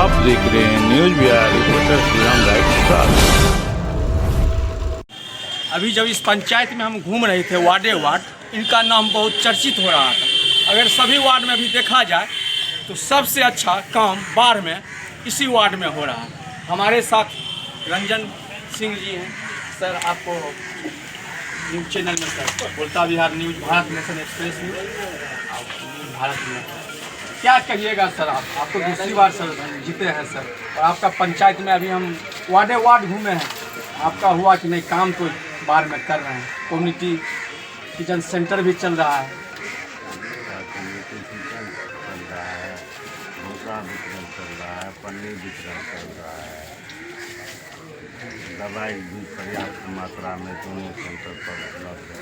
आप देख रहे हैं न्यूज़ बिहार रिपोर्टर श्रीराम राय के साथ। अभी जब इस पंचायत में हम घूम रहे थे वार्डे वार्ड, इनका नाम बहुत चर्चित हो रहा था। अगर सभी वार्ड में भी देखा जाए तो सबसे अच्छा काम बाढ़ में इसी वार्ड में हो रहा है। हमारे साथ रंजन सिंह जी हैं। सर, आपको न्यूज़ चैनल में सर बोलता Bihar news, Bharat nation express news, Bharat में क्या कहिएगा सर? आप तो दूसरी बार सर जीते हैं सर, और आपका पंचायत में अभी हम वार्डे वार्ड घूमे हैं, आपका हुआ कि नहीं? काम तो बार में कर रहे हैं, कम्युनिटी किचन सेंटर भी चल रहा है। कम्युनिटी किचन चल रहा है, भूसा वितरण चल रहा है, पन्नी वितरण चल रहा है, दवाई भी पर्याप्त मात्रा में दोनों सेंटर पर उपलब्ध है,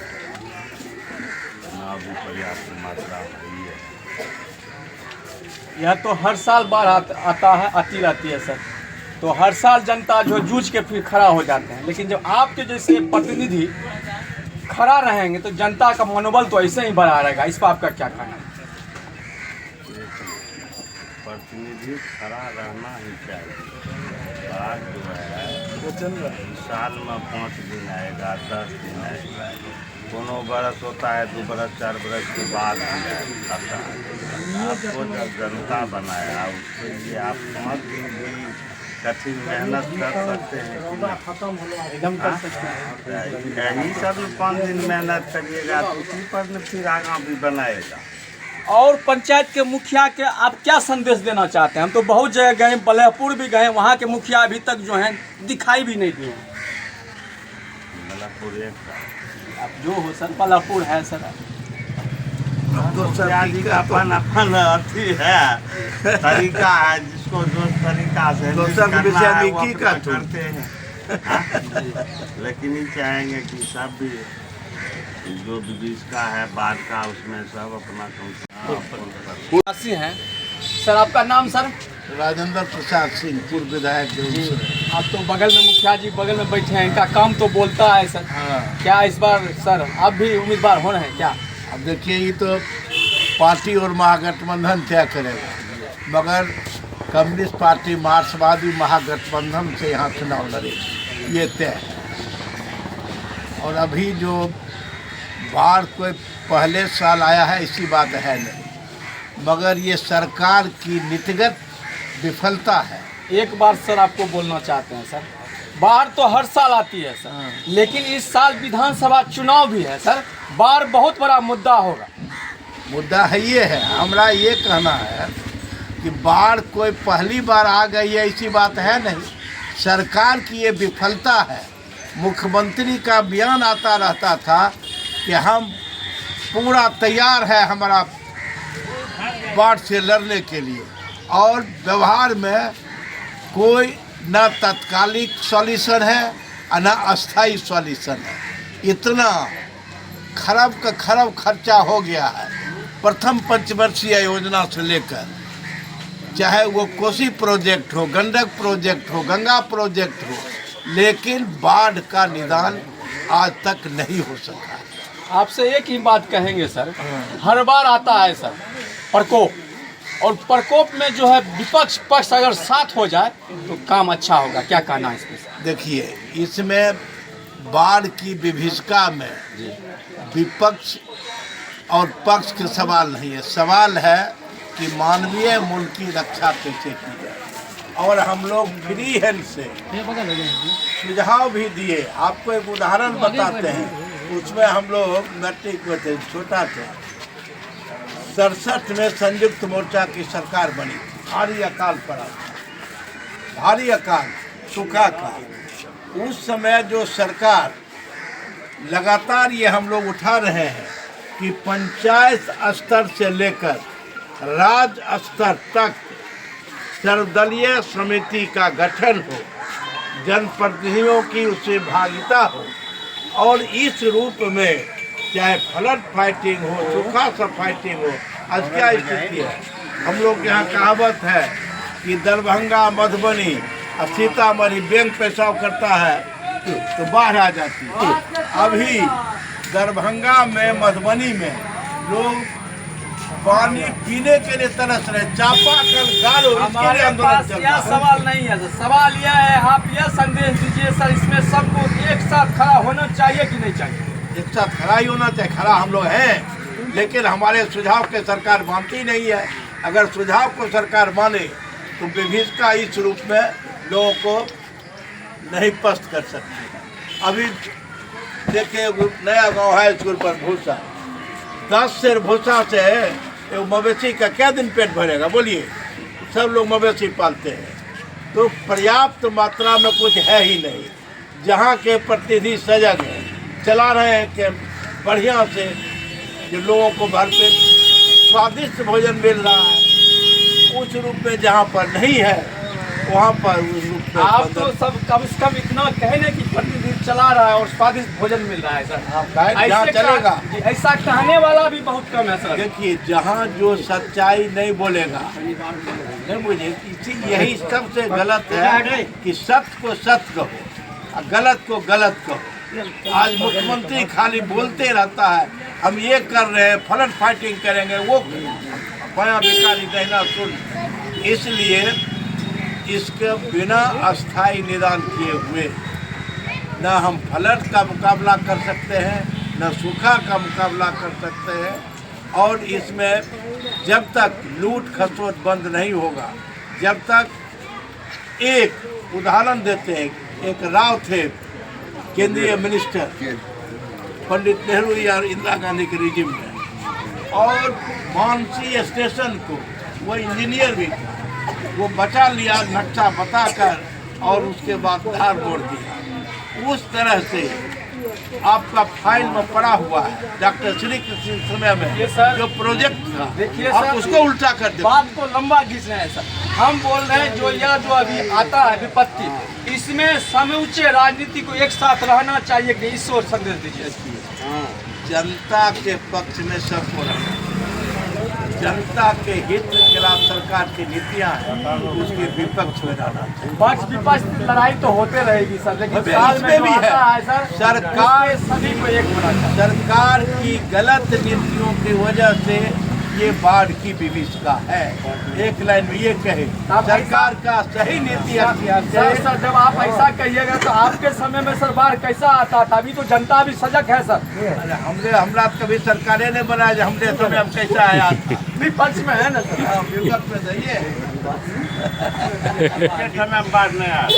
नाव भी पर्याप्त मात्रा में ही है। यह तो हर साल बाढ़ आता है, आती रहती है सर, तो हर साल जनता जो जूझ के फिर खड़ा हो जाते हैं, लेकिन जब आपके जैसे प्रतिनिधि खड़ा रहेंगे तो जनता का मनोबल तो ऐसे ही बढ़ा रहेगा। इस पर आपका क्या कहना है? प्रतिनिधि खड़ा रहना ही चाहिए। बाढ़ जो है साल में 5 दिन आएगा, 10 दिन आएगा, कोनो बरस होता है 2 बरस 4 बरस के बाद आता है। आपको जब जनता बनाया उसके लिए आप 5 दिन भी कठिन मेहनत कर सकते हैं कि एकदम कर सकते हैं। यही सब 5 दिन मेहनत करिएगा तो उसी पर न फिर आगा भी बनाएगा। और पंचायत के मुखिया के आप क्या संदेश देना चाहते हैं? हम तो बहुत जगह गए, बल्लभपुर भी गए, वहाँ के मुखिया अभी तक जो हैं दिखाई भी नहीं दिए। बल्लभपुर एक आप जो हो सर, बल्लभपुर है सर, मुखिया जी का अपन अथी है, तरीका है, जिसको जो तरीका से करना है वो अपना करते हैं। लेकिन ये चाहेंगे कि सब भी जो विदेश का है बाढ़ का उसमें सब अपना निवासी हैं। सर, आपका नाम सर? राजेंद्र प्रसाद सिंह, पूर्व विधायक जी। आप तो बगल में मुखिया जी बगल में बैठे हैं, इनका काम तो बोलता है सर। हाँ। क्या इस बार सर आप भी उम्मीदवार हो रहे हैं क्या? अब देखिए, ये तो पार्टी और महागठबंधन तय करेगा, मगर कम्युनिस्ट पार्टी मार्क्सवादी महागठबंधन से यहाँ चुनाव लड़ेगी, ये तय है। और अभी जो बाढ़ कोई पहले साल आया है ऐसी बात है नहीं, मगर ये सरकार की नीतिगत विफलता है। एक बार सर आपको बोलना चाहते हैं सर, बाढ़ तो हर साल आती है सर, लेकिन इस साल विधानसभा चुनाव भी है सर, बाढ़ बहुत बड़ा मुद्दा होगा। मुद्दा है ये है, हमारा ये कहना है कि बाढ़ कोई पहली बार आ गई है ऐसी बात है नहीं, सरकार की ये विफलता है। मुख्यमंत्री का बयान आता रहता था कि हम पूरा तैयार है हमारा बाढ़ से लड़ने के लिए, और व्यवहार में कोई न तत्कालिक सॉल्यूशन है और न अस्थायी सॉल्यूशन है। इतना खरब का खरब खर्चा हो गया है प्रथम पंचवर्षीय योजना से लेकर, चाहे वो कोसी प्रोजेक्ट हो, गंडक प्रोजेक्ट हो, गंगा प्रोजेक्ट हो, लेकिन बाढ़ का निदान आज तक नहीं हो सका। आपसे एक ही बात कहेंगे सर, हर बार आता है सर प्रकोप, और प्रकोप में जो है विपक्ष पक्ष अगर साथ हो जाए तो काम अच्छा होगा। क्या कहना है इसमें? देखिए, इसमें बाढ़ की विभीषिका में विपक्ष और पक्ष के सवाल नहीं है, सवाल है कि मानवीय मूल्य की रक्षा कैसे की जाए। और हम लोग फ्री हैंड से सुझाव भी दिए। आपको एक उदाहरण बताते हैं, उसमें हम लोग मैट्रिक में थे, छोटा थे, 67 में संयुक्त मोर्चा की सरकार बनी, भारी अकाल पड़ा, भारी अकाल, सूखा काल। उस समय जो सरकार लगातार ये हम लोग उठा रहे हैं कि पंचायत स्तर से लेकर राज्य स्तर तक सर्वदलीय समिति का गठन हो, जनप्रतिनिधियों की उससे भागीदारी हो, और इस रूप में चाहे फ्लड फाइटिंग हो, सूखा सा फाइटिंग हो। आज क्या स्थिति है? हम लोग यहाँ कहावत है कि दरभंगा मधुबनी और सीतामढ़ी बैंक पेशाब करता है तो बाढ़ आ जाती है। अभी दरभंगा में, मधुबनी में लोग पानी पीने के लिए तरस रहे, चापाकल गारो, इसके लिए हमारे आंदोलन पास चल यह रहा है। सवाल नहीं है सर। सवाल यह है, आप यह संदेश दीजिए सर, इसमें सबको एक साथ खड़ा होना चाहिए कि नहीं चाहिए? एक साथ खड़ा ही होना चाहिए, खड़ा हम लोग हैं, लेकिन हमारे सुझाव के सरकार मानती नहीं है। अगर सुझाव को सरकार माने तो विभीषिका इस रूप में लोगों को नहीं पस्त कर सकती। अभी देखिए नया गांव है स्कूल पर भूसा, 10 सेर भूसा से एक मवेशी का क्या दिन पेट भरेगा बोलिए? सब लोग मवेशी पालते हैं, तो पर्याप्त मात्रा में कुछ है ही नहीं। जहाँ के प्रतिनिधि सजग हैं, चला रहे हैं कि बढ़िया से जो लोगों को भरपेट स्वादिष्ट भोजन मिल रहा है, उस रूप में जहाँ पर नहीं है वहाँ पर उस रूप में आप तो सब कम से कम इतना कहने की प्रतिनिधि चला रहा है और स्वादिष्ट भोजन मिल रहा है सर। जहाँ चलेगा ऐसा कहने वाला भी बहुत कम है सर। देखिए, जहाँ जो सच्चाई नहीं बोलेगा, नहीं मुझे इसी यही सबसे गलत है कि सत्य को सत्य कहो और गलत को गलत कहो। आज मुख्यमंत्री खाली बोलते रहता है, हम ये कर रहे हैं, फ्लड फाइटिंग करेंगे, वो बया बेकारी कहना सुन। इसलिए इसके बिना अस्थाई निदान किए हुए न हम फ्लड का मुकाबला कर सकते हैं, न सूखा का मुकाबला कर सकते हैं। और इसमें जब तक लूट खसोट बंद नहीं होगा, जब तक एक उदाहरण देते हैं, एक राव थे केंद्रीय मिनिस्टर पंडित नेहरू या इंदिरा गांधी के रिजिम में, और मानसी स्टेशन को वो इंजीनियर भी था, वो बचा लिया नक्शा बताकर और उसके बाद धार मोड़ दिया। उस तरह से आपका फाइल में पड़ा हुआ है डॉक्टर श्री कृष्ण समय में जो प्रोजेक्ट था, देखिए आप सर, उसको उल्टा कर देते। बात को लंबा खींच रहे हैं सर। हम बोल रहे हैं जो अभी आता है विपत्ति, इसमें समूचे राजनीति को एक साथ रहना चाहिए कि इस ओर संदेश दीजिए। जनता के पक्ष में सब हो रहा है, जनता के हित के खिलाफ सरकार की नीतियां हैं, उसके विपक्ष में रहना चाहिए। पक्ष विपक्ष लड़ाई तो होते रहेगी सर, लेकिन अबे साल इसमें में भी भी है। आता है सर, सरकार उसमें सभी को एक होना चाहिए। सरकार की गलत नीतियों की वजह से ये बाढ़ की विभीषिका है। एक लाइन में ये कहे, सरकार का सही नीति सर जब आप ऐसा कहिएगा तो आपके समय में सर बाढ़ कैसा आता था? अभी तो जनता भी सजग है सर। हमरा कभी सरकारें ने बनाया, हमने समय हम कैसा आया विपक्ष में है ना विपक्ष में जाइए समय बाढ़ नहीं आया।